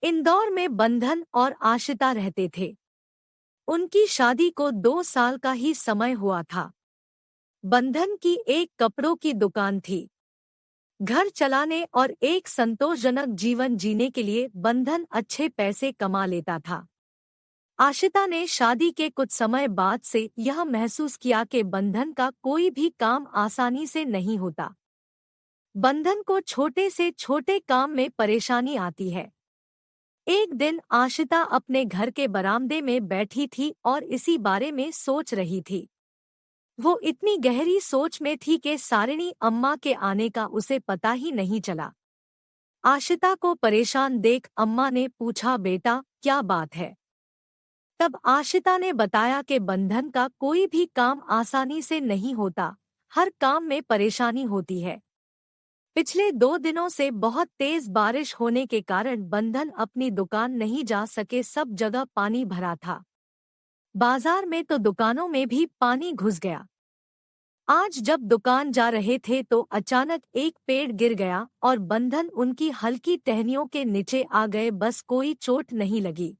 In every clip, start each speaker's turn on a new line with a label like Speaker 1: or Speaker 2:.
Speaker 1: इंदौर में बंधन और आशिता रहते थे। उनकी शादी को 2 साल का ही समय हुआ था। बंधन की एक कपड़ों की दुकान थी। घर चलाने और एक संतोषजनक जीवन जीने के लिए बंधन अच्छे पैसे कमा लेता था। आशिता ने शादी के कुछ समय बाद से यह महसूस किया कि बंधन का कोई भी काम आसानी से नहीं होता। बंधन को छोटे से छोटे काम में परेशानी आती है। एक दिन आशिता अपने घर के बरामदे में बैठी थी और इसी बारे में सोच रही थी। वो इतनी गहरी सोच में थी कि सारिणी अम्मा के आने का उसे पता ही नहीं चला। आशिता को परेशान देख अम्मा ने पूछा, बेटा क्या बात है? तब आशिता ने बताया कि बंधन का कोई भी काम आसानी से नहीं होता, हर काम में परेशानी होती है। पिछले 2 दिनों से बहुत तेज बारिश होने के कारण बंधन अपनी दुकान नहीं जा सके, सब जगह पानी भरा था। बाजार में तो दुकानों में भी पानी घुस गया। आज जब दुकान जा रहे थे तो अचानक एक पेड़ गिर गया और बंधन उनकी हल्की टहनियों के नीचे आ गए, बस कोई चोट नहीं लगी।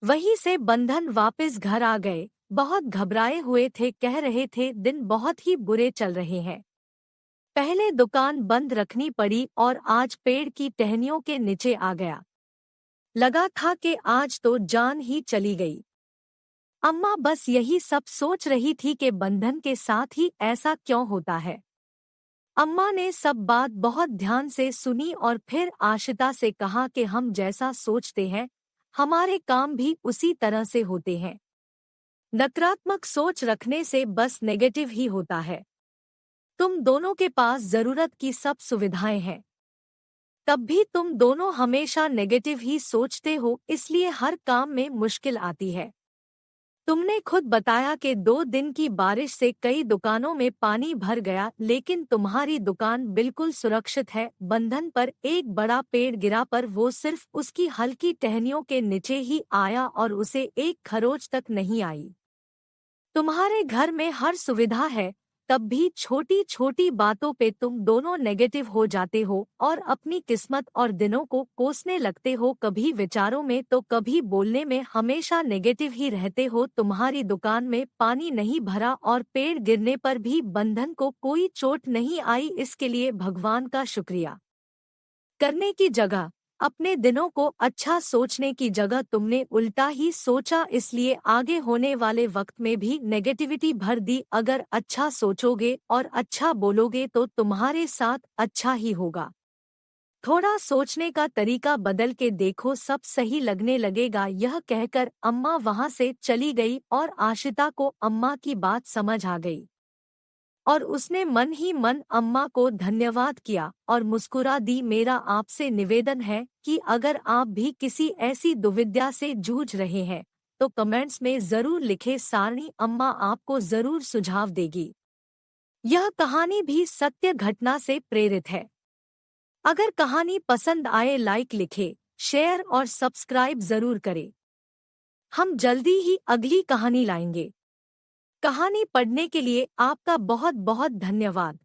Speaker 1: वहीं से बंधन वापस घर आ गए, बहुत घबराए हुए थे, कह रहे थे दिन बहुत ही बुरे चल रहे हैं। पहले दुकान बंद रखनी पड़ी और आज पेड़ की टहनियों के नीचे आ गया। लगा था कि आज तो जान ही चली गई। अम्मा बस यही सब सोच रही थी कि बंधन के साथ ही ऐसा क्यों होता है। अम्मा ने सब बात बहुत ध्यान से सुनी और फिर आशिता से कहा कि हम जैसा सोचते हैं हमारे काम भी उसी तरह से होते हैं। नकारात्मक सोच रखने से बस नेगेटिव ही होता है। तुम दोनों के पास जरूरत की सब सुविधाएं हैं, तब भी तुम दोनों हमेशा नेगेटिव ही सोचते हो, इसलिए हर काम में मुश्किल आती है। तुमने खुद बताया कि 2 दिन की बारिश से कई दुकानों में पानी भर गया, लेकिन तुम्हारी दुकान बिल्कुल सुरक्षित है। बंधन पर एक बड़ा पेड़ गिरा पर वो सिर्फ उसकी हल्की टहनियों के नीचे ही आया और उसे एक खरोच तक नहीं आई। तुम्हारे घर में हर सुविधा है, तब भी छोटी छोटी बातों पे तुम दोनों नेगेटिव हो जाते हो और अपनी किस्मत और दिनों को कोसने लगते हो। कभी विचारों में तो कभी बोलने में हमेशा नेगेटिव ही रहते हो। तुम्हारी दुकान में पानी नहीं भरा और पेड़ गिरने पर भी बंधन को कोई चोट नहीं आई, इसके लिए भगवान का शुक्रिया करने की जगह, अपने दिनों को अच्छा सोचने की जगह तुमने उल्टा ही सोचा, इसलिए आगे होने वाले वक्त में भी नेगेटिविटी भर दी। अगर अच्छा सोचोगे और अच्छा बोलोगे तो तुम्हारे साथ अच्छा ही होगा। थोड़ा सोचने का तरीका बदल के देखो, सब सही लगने लगेगा। यह कहकर अम्मा वहां से चली गई और आशिता को अम्मा की बात समझ आ गई और उसने मन ही मन अम्मा को धन्यवाद किया और मुस्कुरा दी। मेरा आपसे निवेदन है कि अगर आप भी किसी ऐसी दुविधा से जूझ रहे हैं तो कमेंट्स में जरूर लिखें, सारणी अम्मा आपको जरूर सुझाव देगी। यह कहानी भी सत्य घटना से प्रेरित है। अगर कहानी पसंद आए लाइक लिखें, शेयर और सब्सक्राइब जरूर करें। हम जल्दी ही अगली कहानी लाएंगे। कहानी पढ़ने के लिए आपका बहुत बहुत धन्यवाद।